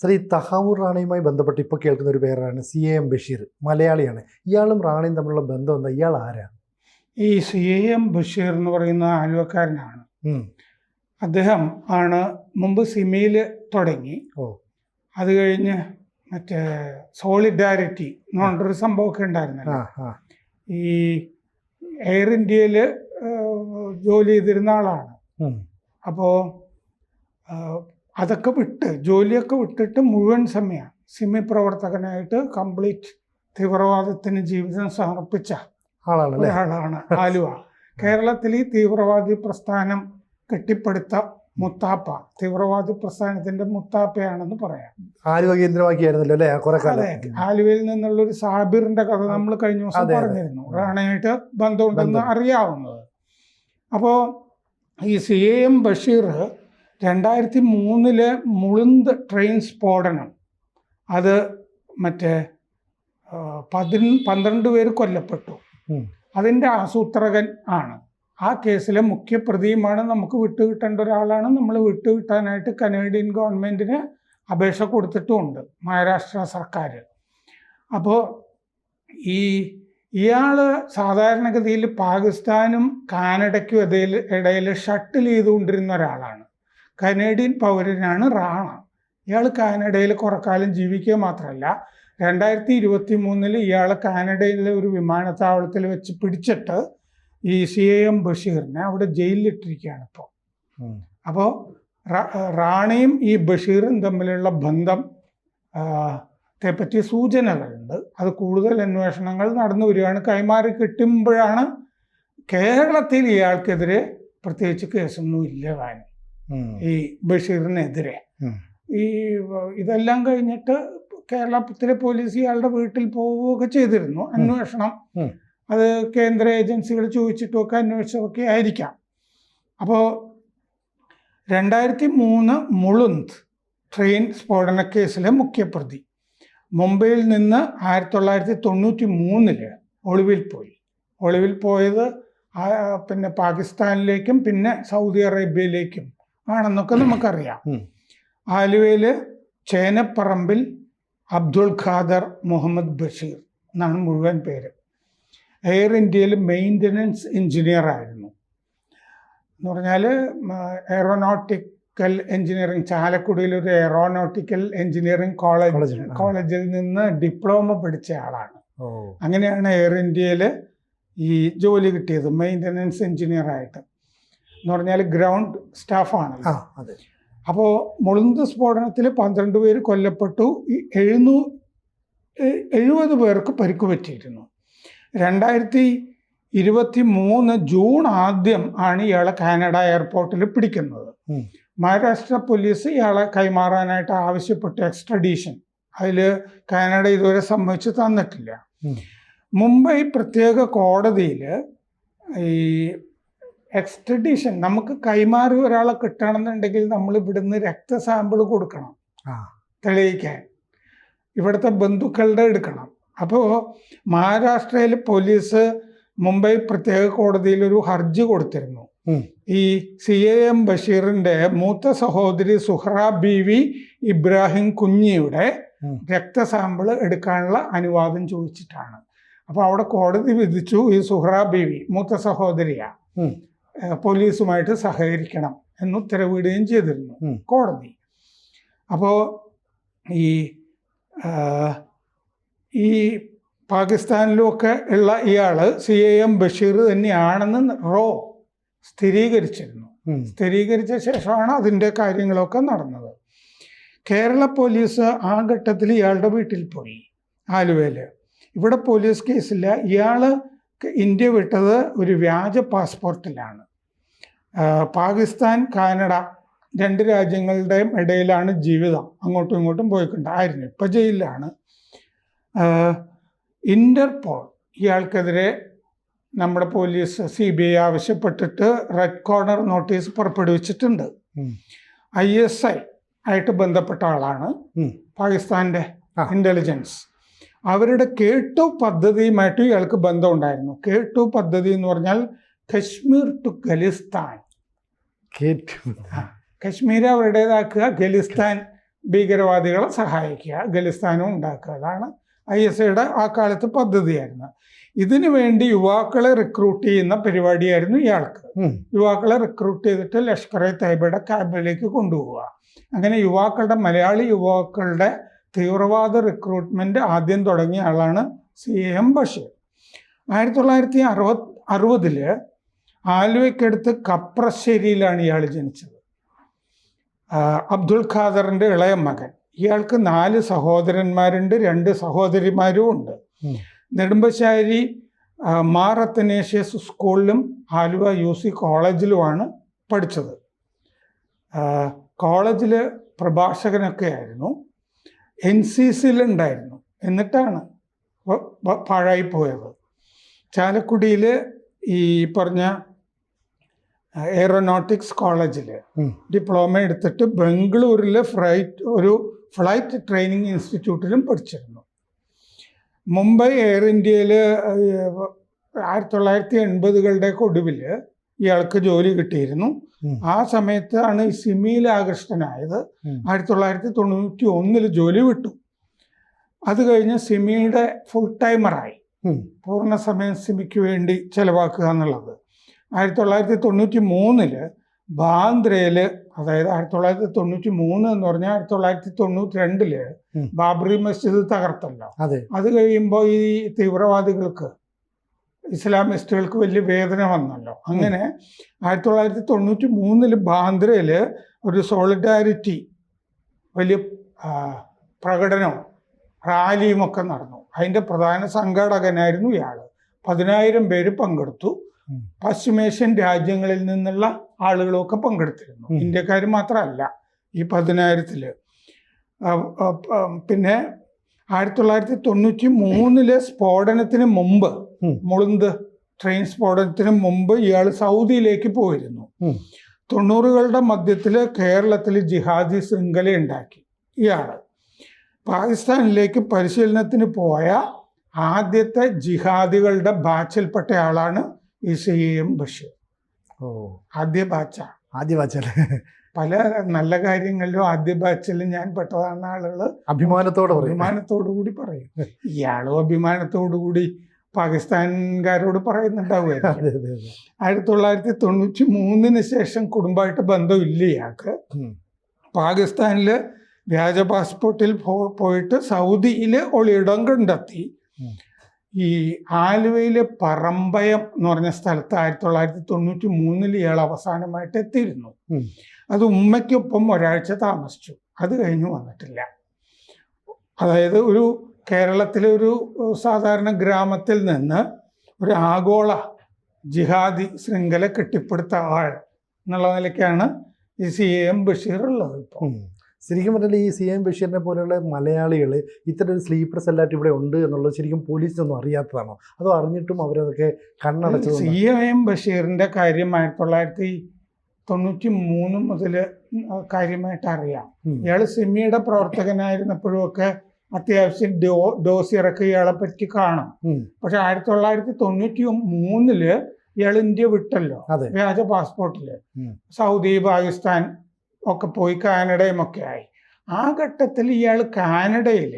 Sir, ഈ തഹാവൂർ റാണയുമായി ബന്ധപ്പെട്ട് ഇപ്പോൾ കേൾക്കുന്ന ഒരു പേരാണ് CAM ബഷീർ. മലയാളിയാണ്. ഇയാളും റാണയും തമ്മിലുള്ള ബന്ധം എന്താ? ഇയാൾ ആരാ? ഈ CAM ബഷീർ എന്ന് പറയുന്ന ആലുവക്കാരനാണ്. അദ്ദേഹം ആണ് മുമ്പ് സിമിയിൽ തുടങ്ങി. അത് കഴിഞ്ഞ് മറ്റേ സോളിഡാരിറ്റി എന്ന് പറഞ്ഞൊരു സംഭവമൊക്കെ ഉണ്ടായിരുന്നല്ലോ. ഈ എയർ ഇന്ത്യയിൽ ജോലി ചെയ്തിരുന്ന ആളാണ്. അപ്പോൾ അതൊക്കെ ജോലിയൊക്കെ വിട്ടിട്ട് മുഴുവൻ സമയം സിമി പ്രവർത്തകനായിട്ട് കംപ്ലീറ്റ് തീവ്രവാദത്തിന് ജീവിതം സമർപ്പിച്ച ഒരാളാണ് ആലുവ. കേരളത്തിൽ ഈ തീവ്രവാദി പ്രസ്ഥാനം കെട്ടിപ്പടുത്ത മുത്താപ്പ, തീവ്രവാദി പ്രസ്ഥാനത്തിന്റെ മുത്താപ്പയാണെന്ന് പറയാം. ആലുവ കേന്ദ്രമാക്കിയായിരുന്നല്ലോ അല്ലേ? അതെ, ആലുവയിൽ നിന്നുള്ള ഒരു സാബിറിന്റെ കഥ നമ്മൾ കഴിഞ്ഞ ദിവസം പറഞ്ഞിരുന്നു. റാണയായിട്ട് ബന്ധമുണ്ടെന്ന് അറിയാവുന്നത്. അപ്പോൾ ഈ CAM ബഷീർ 2003 മുളുന്ത് ട്രെയിൻ സ്ഫോടനം, അത് മറ്റേ 12 പേര് കൊല്ലപ്പെട്ടു. അതിൻ്റെ ആസൂത്രകൻ ആണ്. ആ കേസിലെ മുഖ്യപ്രതിയുമാണ്. നമുക്ക് വിട്ടുകിട്ടേണ്ട ഒരാളാണ്. നമ്മൾ വിട്ടുകിട്ടാനായിട്ട് കനേഡിയൻ ഗവൺമെൻറ്റിന് അപേക്ഷ കൊടുത്തിട്ടുമുണ്ട്, മഹാരാഷ്ട്ര സർക്കാർ. അപ്പോൾ ഇയാൾ സാധാരണഗതിയിൽ പാകിസ്ഥാനും കാനഡയ്ക്കും ഇടയിൽ ഷട്ടിൽ ചെയ്തുകൊണ്ടിരുന്ന ഒരാളാണ്. കനേഡിയൻ പൗരനാണ് റാണ. ഇയാൾ കാനഡയിൽ കുറക്കാലം ജീവിക്കുക മാത്രമല്ല, 2023 ഇയാൾ കാനഡയിലെ ഒരു വിമാനത്താവളത്തിൽ വെച്ച് പിടിച്ചിട്ട് ഈ CAM ബഷീറിനെ അവിടെ ജയിലിലിട്ടിരിക്കുകയാണ് ഇപ്പോൾ. അപ്പോൾ റാണയും ഈ ബഷീറും തമ്മിലുള്ള ബന്ധം ത്തെപ്പറ്റി സൂചനകളുണ്ട്. അത് കൂടുതൽ അന്വേഷണങ്ങൾ നടന്നു വരികയാണ്. കൈമാറി കിട്ടുമ്പോഴാണ് കേരളത്തിൽ ഇയാൾക്കെതിരെ പ്രത്യേകിച്ച് കേസൊന്നും ഇല്ല താനും ഈ ബഷീറിനെതിരെ. ഇതെല്ലാം കഴിഞ്ഞിട്ട് കേരളത്തിലെ പോലീസ് ഇയാളുടെ വീട്ടിൽ പോവുകയൊക്കെ ചെയ്തിരുന്നു. അന്വേഷണം അത് കേന്ദ്ര ഏജൻസികൾ ചോദിച്ചിട്ടുമൊക്കെ അന്വേഷിച്ചതൊക്കെ ആയിരിക്കാം. അപ്പോൾ 2003 മുളുന്ത് ട്രെയിൻ സ്ഫോടന കേസിലെ മുഖ്യപ്രതി മുംബൈയിൽ നിന്ന് 1993 ഒളിവിൽ പോയത് പിന്നെ പാകിസ്ഥാനിലേക്കും പിന്നെ സൗദി അറേബ്യയിലേക്കും ആണെന്നൊക്കെ നമുക്കറിയാം. ആലുവയിൽ ചേനപ്പറമ്പിൽ അബ്ദുൾ ഖാദർ മുഹമ്മദ് ബഷീർ എന്നാണ് മുഴുവൻ പേര്. എയർ ഇന്ത്യയിൽ മെയിൻ്റനൻസ് എഞ്ചിനീയർ ആയിരുന്നു. എന്ന് പറഞ്ഞാൽ എയറോനോട്ടിക്കൽ എഞ്ചിനീയറിംഗ്, ചാലക്കുടിയിൽ ഒരു എയറോനോട്ടിക്കൽ എഞ്ചിനീയറിംഗ് കോളേജിൽ നിന്ന് ഡിപ്ലോമ പഠിച്ച ആളാണ്. അങ്ങനെയാണ് എയർ ഇന്ത്യയിൽ ഈ ജോലി കിട്ടിയത്, മെയിൻ്റനൻസ് എഞ്ചിനീയർ ആയിട്ട്. എന്ന് പറഞ്ഞാൽ ഗ്രൗണ്ട് സ്റ്റാഫാണ്. അപ്പോൾ മുളുന്ത് സ്ഫോടനത്തിൽ 12 പേര് കൊല്ലപ്പെട്ടു. 70 പേർക്ക് പരിക്ക് പറ്റിയിരുന്നു. 2023 ജൂൺ 1 ആണ് ഇയാളെ കാനഡ എയർപോർട്ടിൽ പിടിക്കുന്നത്. മഹാരാഷ്ട്ര പോലീസ് ഇയാളെ കൈമാറാനായിട്ട് ആവശ്യപ്പെട്ടു എക്സ്ട്രഡീഷൻ. അതിൽ കാനഡ ഇതുവരെ സമ്മതിച്ച് തന്നിട്ടില്ല. മുംബൈ പ്രത്യേക കോടതിയിൽ ഈ എക്സ്ട്രഡീഷൻ, നമുക്ക് കൈമാറി ഒരാളെ കിട്ടണമെന്നുണ്ടെങ്കിൽ നമ്മൾ ഇവിടുന്ന് രക്തസാമ്പിൾ കൊടുക്കണം തെളിയിക്കാൻ, ഇവിടുത്തെ ബന്ധുക്കളുടെ എടുക്കണം. അപ്പോൾ മഹാരാഷ്ട്രയിൽ പോലീസ് മുംബൈ പ്രത്യേക കോടതിയിൽ ഒരു ഹർജി കൊടുത്തിരുന്നു. ഈ CAM ബഷീറിന്റെ മൂത്ത സഹോദരി സുഹ്റ ബീവി ഇബ്രാഹിം കുഞ്ഞിയുടെ രക്തസാമ്പിൾ എടുക്കാനുള്ള അനുവാദം ചോദിച്ചിട്ടാണ്. അപ്പോൾ അവിടെ കോടതി വിധിച്ചു, ഈ സുഹ്റ ബീവി മൂത്ത സഹോദരിയാ, പോലീസുമായിട്ട് സഹകരിക്കണം എന്ന് ഉത്തരവിടുകയും ചെയ്തിരുന്നു കോടതി. അപ്പോൾ ഈ പാകിസ്ഥാനിലുമൊക്കെ ഉള്ള ഇയാൾ CAM ബഷീർ തന്നെയാണെന്ന് സ്ഥിരീകരിച്ചിരുന്നു. സ്ഥിരീകരിച്ച ശേഷമാണ് അതിൻ്റെ കാര്യങ്ങളൊക്കെ നടന്നത്. കേരള പോലീസ് ആ ഘട്ടത്തിൽ ഇയാളുടെ വീട്ടിൽ പോയി ആലുവയിൽ. ഇവിടെ പോലീസ് കേസില്ല. ഇയാൾ ഇന്ത്യ വിട്ടത് ഒരു വ്യാജ പാസ്പോർട്ടിലാണ്. പാകിസ്ഥാൻ കാനഡ 2 രാജ്യങ്ങളുടെയും ഇടയിലാണ് ജീവിതം. അങ്ങോട്ടും ഇങ്ങോട്ടും പോയിക്കൊണ്ടായിരുന്നു. ഇപ്പം ജയിലിലാണ്. ഇന്റർപോൾ ഇയാൾക്കെതിരെ നമ്മുടെ പോലീസ് CBI ആവശ്യപ്പെട്ടിട്ട് റെഡ് കോർണർ നോട്ടീസ് പുറപ്പെടുവിച്ചിട്ടുണ്ട്. ISI ആയിട്ട് ബന്ധപ്പെട്ട ആളാണ്, പാകിസ്ഥാൻ്റെ ഇൻ്റലിജൻസ്. അവരുടെ K2 പദ്ധതിയുമായിട്ട് ഇയാൾക്ക് ബന്ധമുണ്ടായിരുന്നു. K2 പദ്ധതി എന്ന് പറഞ്ഞാൽ കശ്മീർ ടു ഖലിസ്ഥാൻ. കശ്മീർ അവരുടേതാക്കുക, ഖലിസ്ഥാൻ ഭീകരവാദികളെ സഹായിക്കുക, ഖലിസ്ഥാനം ഉണ്ടാക്കുക. അതാണ് ISIയുടെ ആ കാലത്ത് പദ്ധതിയായിരുന്നു. ഇതിനു വേണ്ടി യുവാക്കളെ റിക്രൂട്ട് ചെയ്യുന്ന പരിപാടിയായിരുന്നു ഇയാൾക്ക്. യുവാക്കളെ റിക്രൂട്ട് ചെയ്തിട്ട് ലഷ്കർ-ഇ-തയ്യബയുടെ ക്യാമ്പിലേക്ക് കൊണ്ടുപോവുക. അങ്ങനെ മലയാളി യുവാക്കളുടെ തീവ്രവാദ റിക്രൂട്ട്മെന്റ് ആദ്യം തുടങ്ങിയ ആളാണ് CAM ബഷീർ. 1960 ആലുവയ്ക്കടുത്ത് കപ്രശ്ശേരിയിലാണ് ഇയാൾ ജനിച്ചത്. അബ്ദുൾ ഖാദറിന്റെ ഇളയ മകൻ. ഇയാൾക്ക് 4 സഹോദരന്മാരുണ്ട്, 2 സഹോദരിമാരും ഉണ്ട്. നെടുമ്പശ്ശേരി മാർ അത്തനേഷ്യസ് സ്കൂളിലും ആലുവ UC കോളേജിലുമാണ് പഠിച്ചത്. കോളേജിൽ പ്രഭാഷകനൊക്കെ ആയിരുന്നു. NCCയിലുണ്ടായിരുന്നു. എന്നിട്ടാണ് പാഴായിപ്പോയത്. ചാലക്കുടിയിൽ ഈ പറഞ്ഞ എയറോനോട്ടിക്സ് കോളേജിൽ ഡിപ്ലോമ എടുത്തിട്ട് ബംഗളൂരിലെ ഫ്ലൈറ്റ് ട്രെയിനിങ് ഇൻസ്റ്റിറ്റ്യൂട്ടിലും പഠിച്ചിരുന്നു. മുംബൈ എയർ ഇന്ത്യയിൽ 1980കളുടെ ഒടുവിൽ ഇയാൾക്ക് ജോലി കിട്ടിയിരുന്നു. ആ സമയത്താണ് ഈ സിമിയിൽ ആകൃഷ്ടനായത്. 1991 ജോലി വിട്ടു. അത് കഴിഞ്ഞ് സിമിയുടെ ഫുൾ ടൈമറായി. പൂർണ്ണസമയം സിമിക്ക് വേണ്ടി ചെലവാക്കുക എന്നുള്ളത്. 1993 ബാന്ദ്രയിൽ, അതായത് 1993 എന്ന് പറഞ്ഞാൽ 1992 ബാബറി മസ്ജിദ് തകർത്തല്ലോ. അത് കഴിയുമ്പോൾ ഈ തീവ്രവാദികൾക്ക്, ഇസ്ലാമിസ്റ്റുകൾക്ക് വലിയ വേദന വന്നല്ലോ. അങ്ങനെ 1993 ബാന്ദ്രയിൽ ഒരു സോളിഡാരിറ്റി വലിയ പ്രകടനവും റാലിയും ഒക്കെ നടന്നു. അതിൻ്റെ പ്രധാന സംഘാടകനായിരുന്നു ഇയാൾ. 10,000 പേര് പങ്കെടുത്തു. പശ്ചിമേഷ്യൻ രാജ്യങ്ങളിൽ നിന്നുള്ള ആളുകളൊക്കെ പങ്കെടുത്തിരുന്നു. ഇന്ത്യക്കാർ മാത്രമല്ല ഈ 10,000-ൽ. പിന്നെ 1993 സ്ഫോടനത്തിന് മുമ്പ്, മുളുന്ത് ട്രെയിൻ സ്ഫോടനത്തിന് മുമ്പ് ഇയാൾ സൗദിയിലേക്ക് പോയിരുന്നു. 90കളുടെ മധ്യത്തിൽ കേരളത്തിൽ ജിഹാദി ശൃംഖല ഉണ്ടാക്കി ഇയാൾ. പാകിസ്ഥാനിലേക്ക് പരിശീലനത്തിന് പോയ ആദ്യത്തെ ജിഹാദികളുടെ ബാച്ചിൽപ്പെട്ട ആളാണ് ഈ CAM ബഷീർ. ആദ്യ ബാച്ചല്ലേ. പല നല്ല കാര്യങ്ങളിലും ആദ്യ ബാച്ചിൽ ഞാൻ പെട്ടതാണ് ആളുകൾ അഭിമാനത്തോടു കൂടി പറയും. ഇയാളും അഭിമാനത്തോടു കൂടി പാകിസ്ഥാൻകാരോട് പറയുന്നുണ്ടാവുമായിരിക്കും. 1993 ശേഷം കുടുംബമായിട്ട് ബന്ധമില്ല ഇയാൾക്ക്. പാകിസ്ഥാനിൽ വ്യാജ പാസ്പോർട്ടിൽ പോയിട്ട് സൗദിയിൽ ഒളിയിടം കണ്ടെത്തി. ഈ ആലുവയിലെ പറമ്പയം എന്ന് പറഞ്ഞ സ്ഥലത്ത് 1993 ഇയാൾ അവസാനമായിട്ട് എത്തിയിരുന്നു. അത് ഉമ്മയ്ക്കൊപ്പം ഒരാഴ്ച താമസിച്ചു. അത് കഴിഞ്ഞ് വന്നിട്ടില്ല. അതായത് കേരളത്തിലെ ഒരു സാധാരണ ഗ്രാമത്തിൽ നിന്ന് ഒരു ആഗോള ജിഹാദി ശൃംഖല കെട്ടിപ്പടുത്ത ആൾ എന്നുള്ള നിലയ്ക്കാണ് ഈ CAM ബഷീർ ഉള്ളത്. ഇപ്പോൾ ശരിക്കും പറഞ്ഞാൽ ഈ CAM ബഷീറിനെ പോലെയുള്ള മലയാളികൾ ഇത്തരം ഒരു സ്ലീപ്പർ സെല്ലായിട്ട് ഇവിടെ ഉണ്ട് എന്നുള്ളത് ശരിക്കും പോലീസിനൊന്നും അറിയാത്തതാണോ, അതോ അറിഞ്ഞിട്ടും അവരതൊക്കെ കണ്ണടച്ചത്? CAM ബഷീറിൻ്റെ കാര്യം 1993 മുതൽ കാര്യമായിട്ട് അറിയാം. ഇയാൾ സിമിയുടെ പ്രവർത്തകനായിരുന്നപ്പോഴും ഒക്കെ അത്യാവശ്യം ഡോസിയറൊക്കെ ഇയാളെ പറ്റി കാണും. പക്ഷെ 1993 ഇയാൾ ഇന്ത്യ വിട്ടല്ലോ വ്യാജ പാസ്പോർട്ടിൽ. സൗദി, പാകിസ്ഥാൻ ഒക്കെ പോയി, കാനഡയും ഒക്കെ ആയി. ആ ഘട്ടത്തിൽ ഇയാൾ കാനഡയിൽ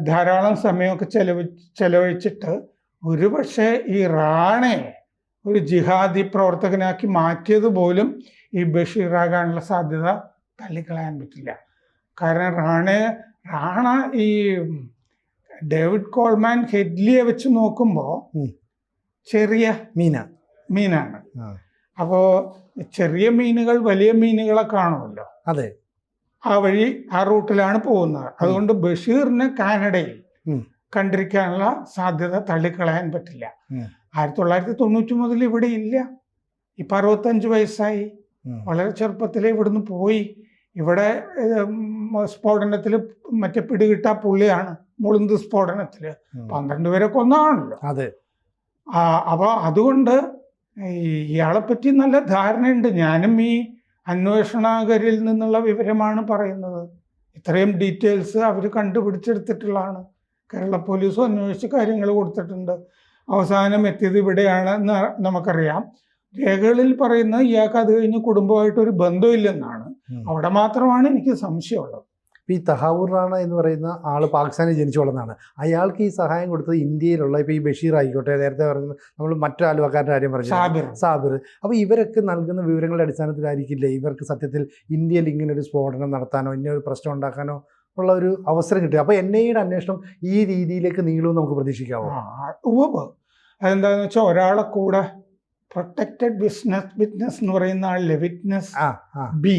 ധാരാളം സമയമൊക്കെ ചെലവഴിച്ചിട്ട് ഒരുപക്ഷെ ഈ റാണയെ ഒരു ജിഹാദി പ്രവർത്തകനാക്കി മാറ്റിയത് പോലും ഈ ബഷീറാകാനുള്ള സാധ്യത തള്ളിക്കളയാൻ പറ്റില്ല. കാരണം റാണ ഈ ഡേവിഡ് കോൾമാൻ ഹെഡ്ലിയെ വെച്ച് നോക്കുമ്പോൾ ചെറിയ മീനാണ്. അപ്പോൾ ചെറിയ മീനുകൾ വലിയ മീനുകളെ കാണുമല്ലോ. അതെ, ആ റൂട്ടിലാണ് പോകുന്നത്. അതുകൊണ്ട് ബഷീറിന് കാനഡയിൽ കണ്ടിരിക്കാനുള്ള സാധ്യത തള്ളിക്കളയാൻ പറ്റില്ല. 1990 മുതൽ ഇവിടെ ഇല്ല. ഇപ്പം 65 വയസ്സായി. വളരെ ചെറുപ്പത്തിലേ ഇവിടുന്ന് പോയി. ഇവിടെ സ്ഫോടനത്തിൽ പിടികിട്ട പുള്ളിയാണ്. മുളുന്ത് സ്ഫോടനത്തിൽ 12 പേരെ കൊന്നാണല്ലോ. അതെ. അപ്പോൾ അതുകൊണ്ട് ഇയാളെപ്പറ്റി നല്ല ധാരണയുണ്ട്. ഞാനും ഈ അന്വേഷണകരിൽ നിന്നുള്ള വിവരമാണ് പറയുന്നത്. ഇത്രയും ഡീറ്റെയിൽസ് അവർ കണ്ടുപിടിച്ചെടുത്തിട്ടുള്ളതാണ്. കേരള പോലീസും അന്വേഷിച്ച് കാര്യങ്ങൾ കൊടുത്തിട്ടുണ്ട്. അവസാനം എത്തിയത് ഇവിടെയാണെന്ന് നമുക്കറിയാം. രേഖകളിൽ പറയുന്നത് ഇയാൾക്ക് അത് കഴിഞ്ഞ് കുടുംബമായിട്ടൊരു ബന്ധമില്ലെന്നാണ്. അവിടെ മാത്രമാണ് എനിക്ക് സംശയമുള്ളത്. ഈ തഹാവൂർ റാണ എന്ന് പറയുന്ന ആൾ പാകിസ്ഥാനിൽ ജനിച്ചു വളർന്നതാണ്. അയാൾക്ക് ഈ സഹായം കൊടുത്തത് ഇന്ത്യയിലുള്ള ഇപ്പോൾ ഈ ബഷീർ ആയിക്കോട്ടെ, നേരത്തെ പറഞ്ഞ നമ്മൾ മറ്റു ആലുവക്കാരുടെ കാര്യം പറഞ്ഞു സാബിർ. അപ്പോൾ ഇവരൊക്കെ നൽകുന്ന വിവരങ്ങളുടെ അടിസ്ഥാനത്തിലായിരിക്കില്ലേ ഇവർക്ക് സത്യത്തിൽ ഇന്ത്യയിൽ ഇങ്ങനെ ഒരു സ്ഫോടനം നടത്താനോ ഇങ്ങനെ ഒരു പ്രശ്നം ഉണ്ടാക്കാനോ ഉള്ള ഒരു അവസരം കിട്ടുക? അപ്പോൾ NIA അന്വേഷണം ഈ രീതിയിലേക്ക് നീളുമെന്ന് നമുക്ക് പ്രതീക്ഷിക്കാമോ? അതെന്താണെന്ന് വെച്ചാൽ ഒരാളെ കൂടെ പ്രൊട്ടക്റ്റഡ് വിറ്റ്നസ് എന്ന് പറയുന്ന ആളിലെ വിറ്റ്നസ് ബി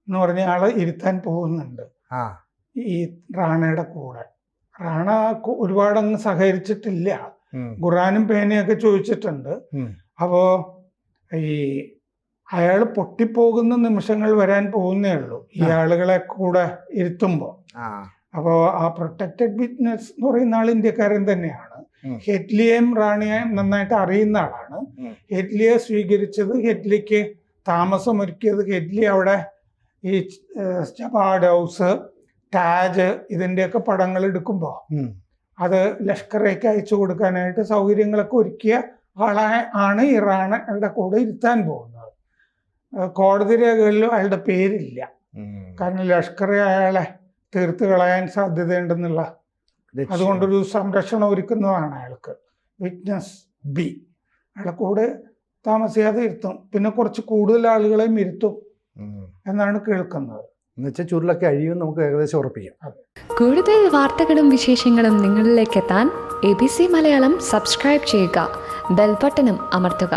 എന്ന് പറഞ്ഞ ആളെ ഇരുത്താൻ പോകുന്നുണ്ട് ഈ റാണയുടെ കൂടെ. റാണ ഒരുപാടങ്ങ് സഹകരിച്ചിട്ടില്ല, ഖുറാനും പേനയൊക്കെ ചോദിച്ചിട്ടുണ്ട്. അപ്പോൾ ഈ അയാൾ പൊട്ടിപ്പോകുന്ന നിമിഷങ്ങൾ വരാൻ പോകുന്നേ ഉള്ളൂ ഈ ആളുകളെ കൂടെ ഇരുത്തുമ്പോൾ. അപ്പോൾ ആ പ്രൊട്ടക്റ്റഡ് വിറ്റ്നസ് എന്ന് പറയുന്ന ആൾ ഇന്ത്യക്കാരൻ തന്നെയാണ്. ഹെറ്റ്ലിയെയും റാണിയെയും നന്നായിട്ട് അറിയുന്ന ആളാണ്. ഹെറ്റ്ലിയെ സ്വീകരിച്ചത്, ഹെറ്റ്ലിക്ക് താമസമൊരുക്കിയത്, ഹെറ്റ്ലി അവിടെ ഈ ജവാഡ് ഹൗസ്, താജ് ഇതിൻ്റെയൊക്കെ പടങ്ങൾ എടുക്കുമ്പോൾ അത് ലഷ്കറേക്ക് അയച്ചു കൊടുക്കാനായിട്ട് സൗകര്യങ്ങളൊക്കെ ഒരുക്കിയ ആണ് ഈ റാണയുടെ കൂടെ ഇരുത്താൻ പോകുന്നത്. കോടതി രേഖകളിലും അയാളുടെ പേരില്ല, കാരണം ലഷ്കറെ അയാളെ തീർത്ത് കളയാൻ സാധ്യതയുണ്ടെന്നുള്ള അതുകൊണ്ടൊരു സംരക്ഷണം ഒരുക്കുന്നതാണ് അയാൾക്ക്. വിറ്റ്നസ് ബി അയാളെ കൂടെ താമസിയാതെ ഇരുത്തും, പിന്നെ കുറച്ച് കൂടുതൽ ആളുകളെയും ഇരുത്തും എന്നാണ് കേൾക്കുന്നത്. എന്നുവെച്ചാൽ ചുരുളൊക്കെ അഴിയും നമുക്ക് ഏകദേശം ഉറപ്പിക്കാം. കൂടുതൽ വാർത്തകളും വിശേഷങ്ങളും നിങ്ങളിലേക്ക് എത്താൻ ABC മലയാളം സബ്സ്ക്രൈബ് ചെയ്യുക, ബെൽബട്ടനും അമർത്തുക.